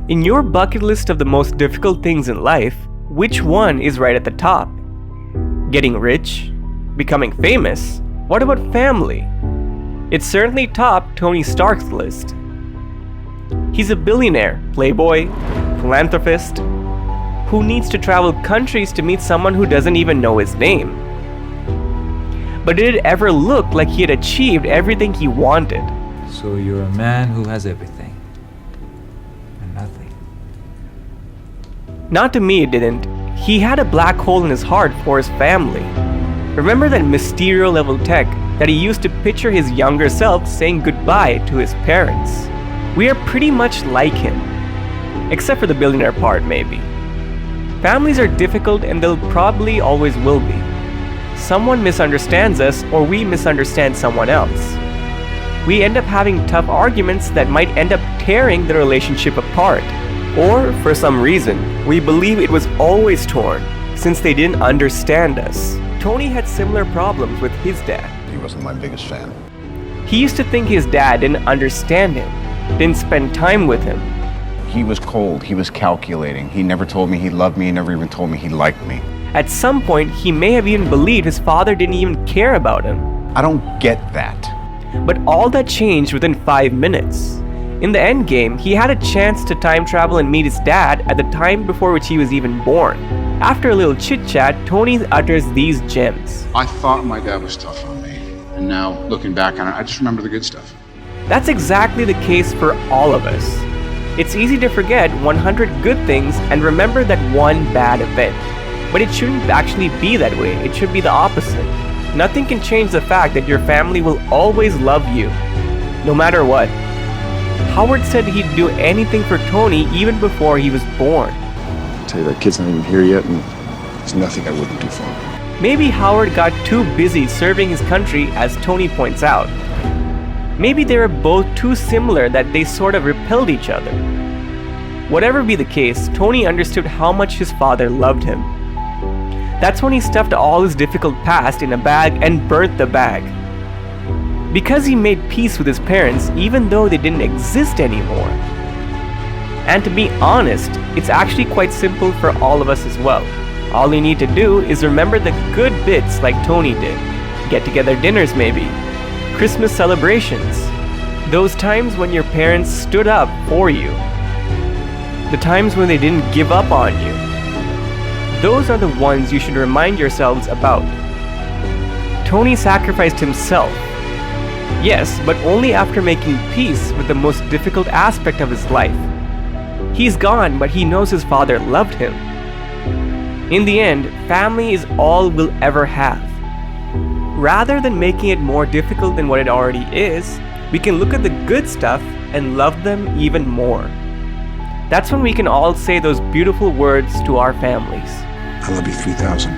In your bucket list of the most difficult things in life, which one is right at the top? Getting rich? Becoming famous? What about family? It's certainly topped Tony Stark's list. He's a billionaire, playboy, philanthropist, who needs to travel countries to meet someone who doesn't even know his name. But did it ever look like he had achieved everything he wanted? So you're a man who has everything and nothing. Not to me, it didn't. He had a black hole in his heart for his family. Remember that Mysterio level tech that he used to picture his younger self saying goodbye to his parents? We are pretty much like him. Except for the billionaire part, maybe. Families are difficult and they'll probably always will be. Someone misunderstands us or we misunderstand someone else. We end up having tough arguments that might end up tearing the relationship apart. Or, for some reason, we believe it was always torn, since they didn't understand us. Tony had similar problems with his dad. He wasn't my biggest fan. He used to think his dad didn't understand him, didn't spend time with him. He was cold, he was calculating. He never told me he loved me, he never even told me he liked me. At some point, he may have even believed his father didn't even care about him. I don't get that. But all that changed within 5 minutes. In the end game, he had a chance to time travel and meet his dad at the time before which he was even born. After a little chit-chat, Tony utters these gems. I thought my dad was tough on me, and now, looking back on it, I just remember the good stuff. That's exactly the case for all of us. It's easy to forget 100 good things and remember that one bad event. But it shouldn't actually be that way. It should be the opposite. Nothing can change the fact that your family will always love you, no matter what. Howard said he'd do anything for Tony even before he was born. I tell you, that kid's not even here yet, and there's nothing I wouldn't do for him. Maybe Howard got too busy serving his country, as Tony points out. Maybe they were both too similar that they sort of repelled each other. Whatever be the case, Tony understood how much his father loved him. That's when he stuffed all his difficult past in a bag and burnt the bag. Because he made peace with his parents even though they didn't exist anymore. And to be honest, it's actually quite simple for all of us as well. All you need to do is remember the good bits like Tony did. Get-together dinners maybe. Christmas celebrations. Those times when your parents stood up for you. The times when they didn't give up on you. Those are the ones you should remind yourselves about. Tony sacrificed himself. Yes, but only after making peace with the most difficult aspect of his life. He's gone, but he knows his father loved him. In the end, family is all we'll ever have. Rather than making it more difficult than what it already is, we can look at the good stuff and love them even more. That's when we can all say those beautiful words to our families. I love you 3,000.